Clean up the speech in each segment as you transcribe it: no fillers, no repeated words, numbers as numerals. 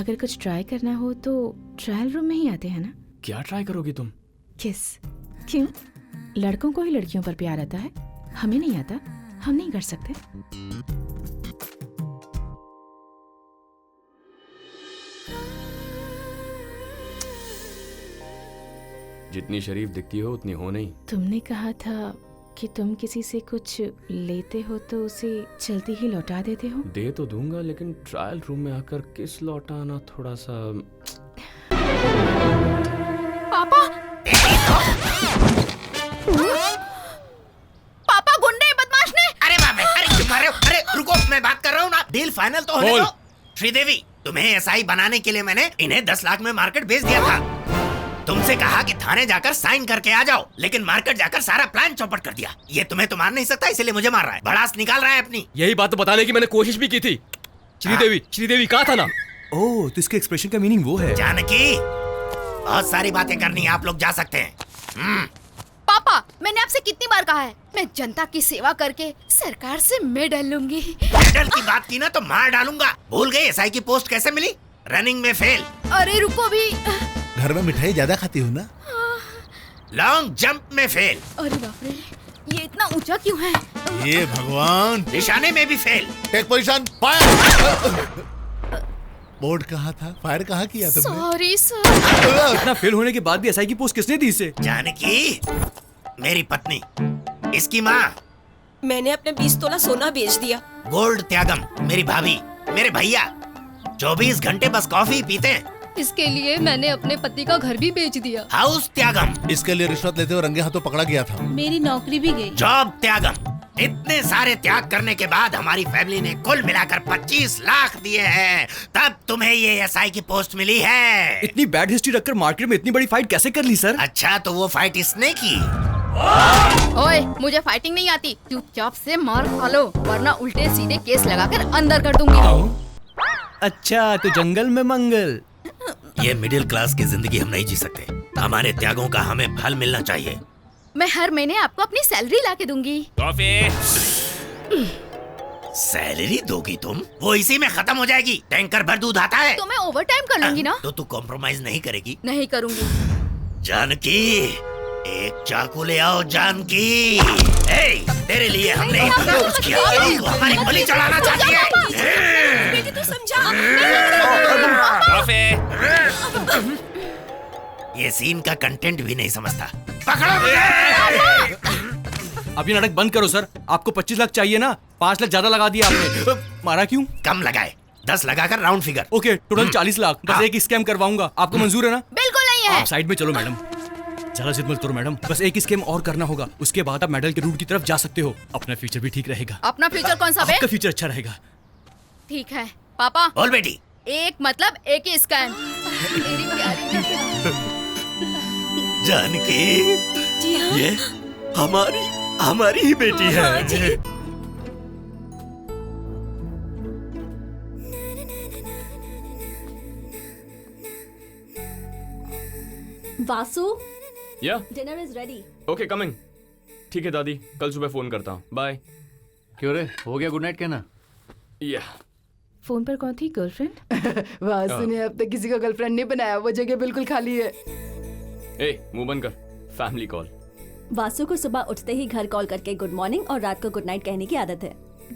अगर कुछ ट्राई करना हो तो ट्रायल रूम में ही आते हैं ना? क्या ट्राई करोगी तुम? किस? क्यों? लड़कों को ही लड़कियों पर प्यार आता है, हमें नहीं आता, हम नहीं कर सकते? जितनी शरीफ दिखती हो उतनी हो नहीं। तुमने कहा था कि तुम किसी से कुछ लेते हो तो उसे जल्दी ही लौटा देते हो। दे तो दूंगा, लेकिन ट्रायल रूम में आकर किस लौटाना थोड़ा सा। पापा पापा गुंडे बदमाश ने। अरे बाप रे, अरे क्यों मार रहे हो? अरे रुको, मैं बात कर रहा हूँ ना। डील फाइनल तो होने दो। श्रीदेवी, तुम्हें एसआई बनाने के लिए मैंने इन्हें 10 लाख में मार्केट भेज दिया था। तुमसे कहा कि थाने जाकर साइन करके आ जाओ, लेकिन मार्केट जाकर सारा प्लान चौपट कर दिया। ये तुम्हें तो मार नहीं सकता, इसलिए मुझे मार रहा है। भड़ास निकाल रहा है अपनी। यही बात तो बताने की मैंने कोशिश भी की थी। श्रीदेवी कहा था ना। ओह, तो इसके एक्सप्रेशन का मीनिंग वो है। जानकी, बहुत सारी बातें करनी है, आप लोग जा सकते हैं। पापा, मैंने आपसे कितनी बार कहा है, मैं जनता की सेवा करके सरकार से मेडल लूंगी। मेडल की बात की ना तो मार डालूंगा। भूल गई एसआई की पोस्ट कैसे मिली? रनिंग में फेल। अरे रुको भी। घर में मिठाई ज्यादा खाती हो ना? लॉन्ग जंप में फेल। अरे बाप रे, ये इतना ऊंचा क्यों है? ये भगवान। निशाने में भी fail. Take position, fire. Board कहाँ था? फायर कहाँ किया तुमने? Sorry sir. इतना फेल होने के बाद भी एसआई की पोस्ट किसने दी इसे? जानकी, मेरी पत्नी, इसकी माँ। मैंने अपने 20 तोला सोना बेच दिया। गोल्ड त्यागम, मेरी भाभी, मेरे भैया 24 घंटे बस कॉफी पीते हैं। इसके लिए मैंने अपने पति का घर भी बेच दिया। हाउस त्यागम, इसके लिए रिश्वत लेते हुए रंगे हाथों पकड़ा गया था। मेरी नौकरी भी गई। जॉब त्यागम। इतने सारे त्याग करने के बाद हमारी फैमिली ने कुल मिलाकर 25 लाख दिए हैं, तब तुम्हें ये एसआई की पोस्ट मिली है। इतनी बैड हिस्ट्री रखकर मार्केट में इतनी बड़ी फाइट कैसे कर ली सर? अच्छा, तो वो फाइट इसने की। ओए, मुझे फाइटिंग नहीं आती, चुपचाप से मार खा लो, वरना उल्टे सीधे केस लगाकर अंदर कर दूंगी। अच्छा, तो जंगल में मंगल। ये मिडिल क्लास की जिंदगी हम नहीं जी सकते। हमारे त्यागों का हमें फल मिलना चाहिए। मैं हर महीने आपको अपनी सैलरी ला के दूंगी। सैलरी दोगी तुम? वो इसी में खत्म हो जाएगी। टैंकर भर दूध आता है। तो मैं ओवर टाइम कर लूंगी ना। तो तू कॉम्प्रोमाइज नहीं करेगी? नहीं करूंगी। जानकी, एक चाकू ले आओ। जानकी, तेरे लिए हमने इतना कुछ किया, तू हमारी बलि चढ़ाना चाहती है? बेटी तू समझा। ये सीन का कंटेंट भी नहीं समझता। पकड़ो। अब ये नाटक बंद करो सर। आपको 25 लाख चाहिए ना? 5 लाख ज्यादा लगा दिया आपने। मारा क्यों? कम लगाए, 10 लगाकर round figure. Okay, total 40 lakh. बस एक स्कैम करवाऊंगा। आपको मंजूर है ना? बिल्कुल नहीं है। आप साइड में चलो मैडम। ज्यादा जिद मत करो मैडम, बस एक स्कैम और करना होगा, उसके बाद आप मेडल के रूट की तरफ जा सकते हो। अपना फ्यूचर भी ठीक रहेगा। अपना फ्यूचर कौन सा बे? आपका फ्यूचर अच्छा रहेगा। ठीक है पापा। बोल बेटी। एक मतलब एक ही स्कैम। मेरी प्यारी बेटी। जानकी, जी हाँ। ये हमारी ही बेटी है। हाँ जी। वासु, या dinner is ready. Okay, coming. ठीक है दादी, कल सुबह फोन करता हूँ। बाय। क्यों रे, हो गया गुड नाइट कहना? या फोन पर कौन थी? गर्लफ्रेंड? वासु ने अब तक किसी को गर्लफ्रेंड नहीं बनाया, वो जगह बिल्कुल खाली है। मुंह बंद कर, फैमिली कॉल। वासु को सुबह उठते ही घर कॉल करके गुड मॉर्निंग और रात को गुड नाइट कहने की आदत है।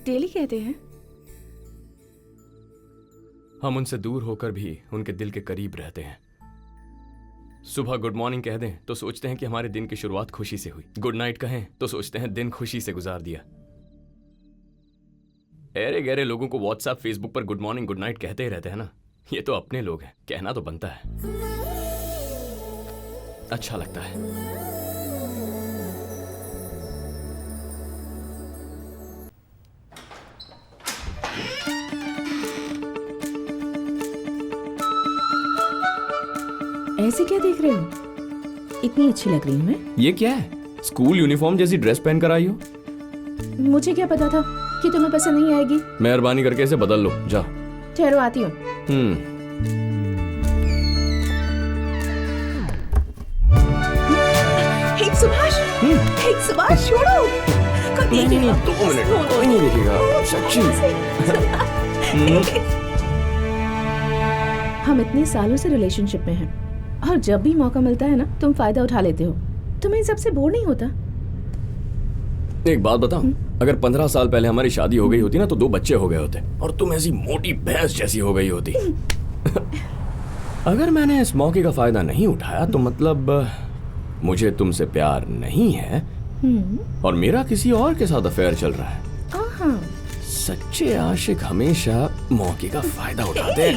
डेली कहते हैं। हम उनसे दूर होकर भी उनके दिल के करीब रहते हैं। सुबह गुड मॉर्निंग कह दें तो सोचते हैं कि हमारे दिन की शुरुआत खुशी से हुई। गुड नाइट कहें तो सोचते हैं दिन खुशी से गुजार दिया। ऐरे गहरे लोगों को व्हाट्सएप फेसबुक पर गुड मॉर्निंग गुड नाइट कहते ही रहते हैं ना। ये तो अपने लोग हैं, कहना तो बनता है, अच्छा लगता है। ऐसे क्या देख रहे हो? इतनी अच्छी लग रही हूँ मैं। ये क्या है? स्कूल यूनिफॉर्म जैसी ड्रेस पहन कर आई हो। मुझे क्या पता था कि तुम्हें पसंद नहीं आएगी। मेहरबानी करके इसे बदल लो, जा। ठहरो, आती हूँ। सुभाष छोड़ो। नहीं, 2 मिनट, कोई नहीं देखेगा। सच्ची। हम इतने सालों से रिलेशनशिप में हैं और जब भी मौका मिलता है ना तुम फायदा उठा लेते हो। तुम्हें इन सबसे बोर नहीं होता? एक बात बताऊं, अगर 15 साल पहले हमारी शादी हो गई होती ना तो 2 बच्चे हो गए होते और तुम ऐसी मोटी भैंस जैसी हो गई होती। अगर मैंने इस मौके का फायदा नहीं उठाया तो मतलब मुझे तुमसे प्यार नहीं है और मेरा किसी और के साथ अफेयर चल रहा है। सच्चे आशिक हमेशा मौके का फायदा उठाते हैं।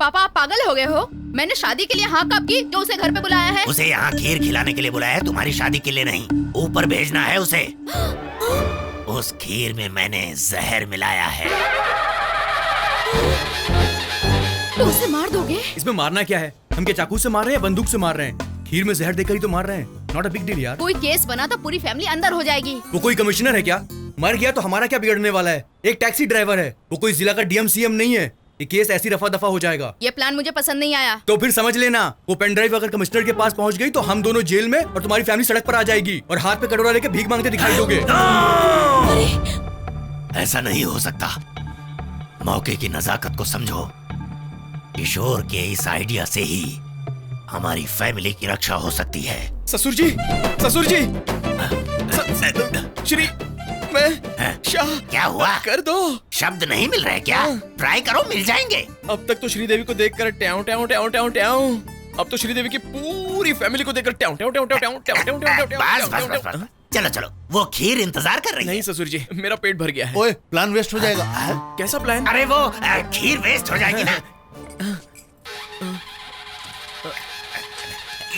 पापा आप पागल हो गए हो? मैंने शादी के लिए हाँ कब की जो उसे घर पे बुलाया है? उसे यहाँ खीर खिलाने के लिए बुलाया है, तुम्हारी शादी के लिए नहीं। ऊपर भेजना है उसे। उस खीर में मैंने जहर मिलाया है। तो उसे मार दोगे? इसमें मारना क्या है? हम क्या चाकू से मार रहे हैं या बंदूक से मार रहे हैं? खीर में जहर देकर ही तो मार रहे हैं। नॉट अ बिग डील यार। कोई केस बना तो पूरी फैमिली अंदर हो जाएगी। वो कोई कमिश्नर है क्या? मर गया तो हमारा क्या बिगड़ने वाला है? एक टैक्सी ड्राइवर है, वो कोई जिला का डीएम सीएम नहीं है। ये केस ऐसी रफा दफा हो जाएगा। ये प्लान मुझे पसंद नहीं आया। तो फिर समझ लेना, वो पेन ड्राइव अगर कमिश्नर के पास पहुंच गई तो हम दोनों जेल में और तुम्हारी फैमिली सड़क पर आ जाएगी और हाथ पे कटोरा लेके भीख मांगते दिखाई दोगे। ऐसा नहीं हो सकता। मौके की नजाकत को समझो। किशोर के इस आइडिया से ही हमारी फैमिली की रक्षा हो सकती है। ससुर जी, ससुर जी, श्री मैं शाह, क्या हुआ? कर दो। शब्द नहीं मिल रहे क्या? ट्राई करो, मिल जाएंगे। अब तक तो श्रीदेवी को देखकर ट्याऊ ट्याऊ ट्याऊ ट्याऊ ट्याऊ, अब तो श्रीदेवी की पूरी फैमिली को देखकर ट्याऊ ट्याऊ ट्याऊ ट्याऊ ट्याऊ ट्याऊ ट्याऊ ट्याऊ ट्याऊ। चलो चलो, वो खीर इंतजार कर रही है। नहीं ससुर जी, मेरा पेट भर गया है। ओए, प्लान वेस्ट हो जाएगा। कैसा प्लान? अरे वो खीर वेस्ट हो जाएगी ना।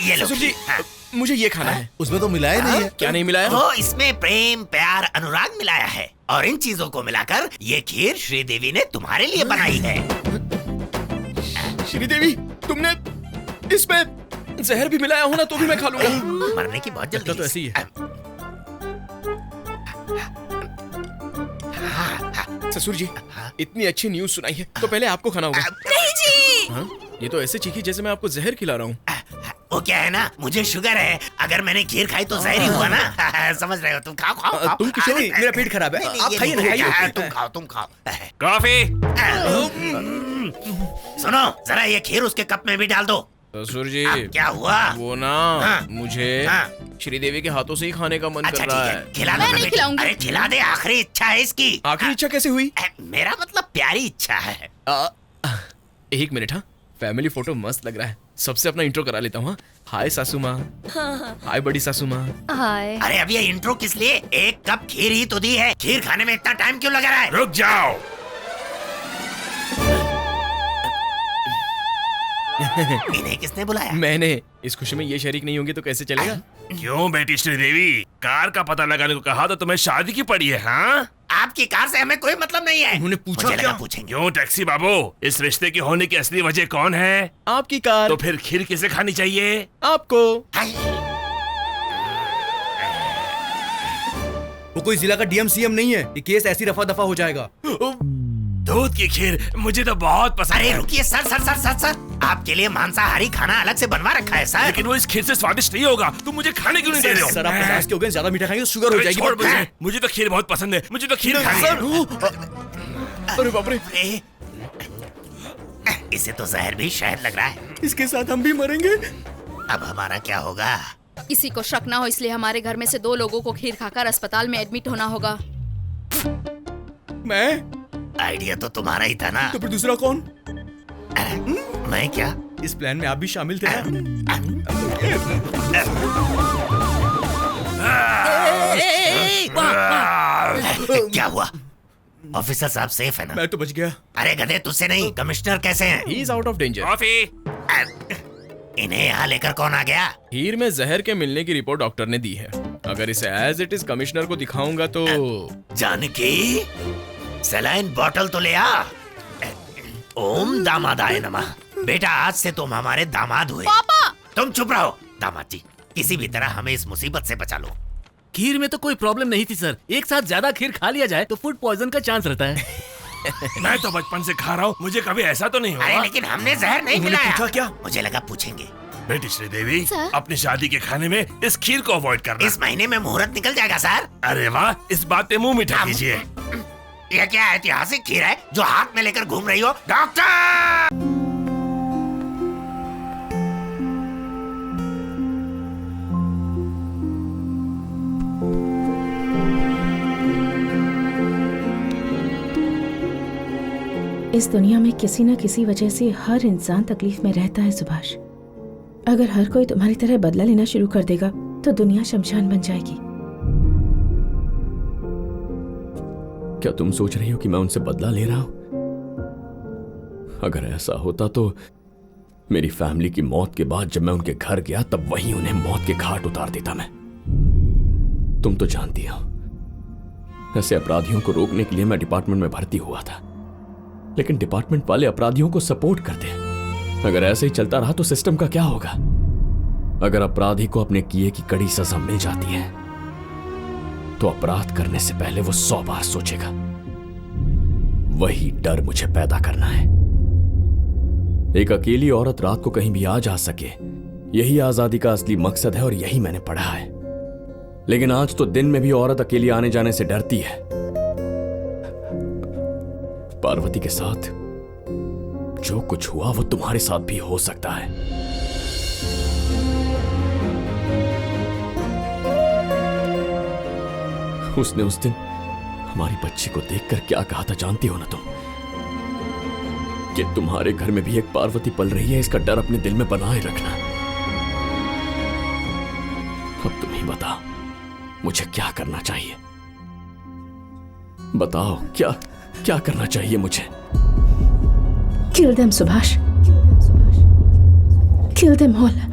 ये लो ससुर जी, मुझे ये खाना है। उसमें तो मिलाया नहीं है। क्या नहीं मिलाया? वो इसमें प्रेम, प्यार, अनुराग मिलाया है और इन चीजों को मिलाकर ये खीर श्रीदेवी ने तुम्हारे लिए बनाई है। श्रीदेवी, तुमने इसमें जहर भी मिलाया हो ना तो भी मैं खा लूंगा। मरने की बहुत जल्दी तो ऐसे ही है। ससुर जी, इतनी अच्छी न्यूज सुनाई है तो पहले आपको खाना होगा। नहीं जी। हाँ? ये तो ऐसे चीखी जैसे मैं आपको जहर खिला रहा हूँ। वो क्या है ना, मुझे शुगर है, अगर मैंने खीर खाई तो जहर ही हुआ ना। समझ रहे हो? तुम खाओ खाओ खाओ। तुम किशोर, मेरा पेट खराब है। आप खाइए ना, खाइए। तुम खाओ। कॉफी। सुनो जरा, ये खीर उसके कप में भी डाल दो। ससुर जी, क्या हुआ? वो ना मुझे श्रीदेवी के हाथों से ही खाने का मन कर रहा है। खिला दो। मैं नहीं खिलाऊंगी। अरे खिला दे, आखिरी इच्छा है इसकी। आखिरी इच्छा कैसे हुई? मेरा मतलब प्यारी इच्छा है। एक मिनट। हाँ, फैमिली फोटो मस्त लग रहा है। सबसे अपना इंट्रो करा लेता हूँ। हाय सासू माँ। हाय बड़ी सासू माँ। हाय। अरे अब ये इंट्रो किस लिए? एक कप खीर ही तो दी है। खीर खाने में इतना टाइम क्यों लगा रहा है? रुक जाओ। इन्हें किसने बुलाया? मैंने। इस खुशी में ये शरीक नहीं होंगे तो कैसे चलेगा? क्यों बेटी श्रीदेवी, कार का पता लगाने को कहा तो तुम्हें शादी की पड़ी है? हाँ, आपकी कार से हमें कोई मतलब नहीं है। उन्होंने पूछा मुझे क्या? लगा पूछेंगे। क्यों टैक्सी बाबू, इस रिश्ते की होने की असली वजह कौन है? आपकी कार। तो फिर खीर किसे खानी चाहिए? आपको। हाय। वो कोई जिला का डीएम सीएम नहीं है। ये केस ऐसी रफा दफा हो जाएगा। दूध की खीर मुझे तो बहुत पसंद अरे है। रुकिए सर, आपके लिए मांसाहारी खाना अलग से बनवा रखा है सर। लेकिन वो इस खीर से स्वादिष्ट नहीं होगा। तुम मुझे खाने क्यों नहीं दे रहे हो? सर, आप 50 के हो गए, ज्यादा मीठा खाएंगे तो शुगर हो अरे जाएगी। छोड़ मुझे तो खीर बहुत पसंद है। मुझे तो खीर खानी है। अरे बाप रे, अरे, इसे तो जहर भी शहद लग रहा है। इसके साथ हम भी मरेंगे। अब हमारा क्या होगा? किसी को शक ना हो इसलिए हमारे घर में से 2 लोगों को खीर खाकर अस्पताल में एडमिट होना होगा। मैं? आइडिया तो तुम्हारा ही था ना। तो फिर दूसरा कौन? मैं क्या? इस प्लान में आप भी शामिल थे ना? क्या हुआ? ऑफिसर साहब सेफ है ना? मैं तो बच गया। अरे गधे, तुझसे नहीं, कमिश्नर कैसे हैं? He is out of danger. Coffee. इन्हें यहाँ लेकर कौन आ गया? खीर में जहर के मिलने की रिपोर्ट डॉक्टर ने दी है। अगर इसे एज इट इज कमिश्नर को दिखाऊंगा तो। जानकी, सलाइन बॉटल तो ले आ। ओम दामादाय नमः। बेटा, आज से तुम हमारे दामाद हुए। पापा! तुम चुप रहो। दामाद जी, किसी भी तरह हमें इस मुसीबत से बचा लो। खीर में तो कोई प्रॉब्लम नहीं थी सर। एक साथ ज्यादा खीर खा लिया जाए तो फूड पॉइजन का चांस रहता है। मैं तो बचपन से खा रहा हूँ, मुझे कभी ऐसा तो नहीं अरे हुआ। लेकिन हमने जहर नहीं उन्होंने मिलाया। पूछा क्या? मुझे लगा पूछेंगे। बेटी श्रीदेवी, सर? अपनी शादी के खाने में इस खीर को अवॉइड करना। इस महीने में मुहूर्त निकल जाएगा सर। अरे वाह, इस बात पे मुंह मीठा कीजिए। ये क्या ऐतिहासिक खीर है जो हाथ में लेकर घूम रही हो? डॉक्टर! इस दुनिया में किसी न किसी वजह से हर इंसान तकलीफ में रहता है सुभाष। अगर हर कोई तुम्हारी तरह बदला लेना शुरू कर देगा तो दुनिया शमशान बन जाएगी। क्या तुम सोच रही हो कि मैं उनसे बदला ले रहा हूं? अगर ऐसा होता तो मेरी फैमिली की मौत के बाद जब मैं उनके घर गया तब वहीं उन्हें मौत के घाट उतार देता मैं। तुम तो जानती हो, ऐसे अपराधियों को रोकने के लिए मैं डिपार्टमेंट में भर्ती हुआ था, लेकिन डिपार्टमेंट वाले अपराधियों को सपोर्ट करते हैं। अगर ऐसे ही चलता रहा तो सिस्टम का क्या होगा? अगर अपराधी को अपने किए की कड़ी सजा मिल जाती है तो अपराध करने से पहले वो 100 बार सोचेगा। वही डर मुझे पैदा करना है। एक अकेली औरत रात को कहीं भी आ जा सके, यही आजादी का असली मकसद है और यही मैंने पढ़ा है। लेकिन आज तो दिन में भी औरत अकेली आने जाने से डरती है। पार्वती के साथ जो कुछ हुआ वो तुम्हारे साथ भी हो सकता है। उसने उस दिन हमारी बच्ची को देखकर क्या कहा था जानती हो ना तुम? कि तुम्हारे घर में भी एक पार्वती पल रही है, इसका डर अपने दिल में बनाए रखना। अब तुम ही बताओ मुझे क्या करना चाहिए? बताओ क्या करना चाहिए मुझे? Kill them, Subhash. Kill them all.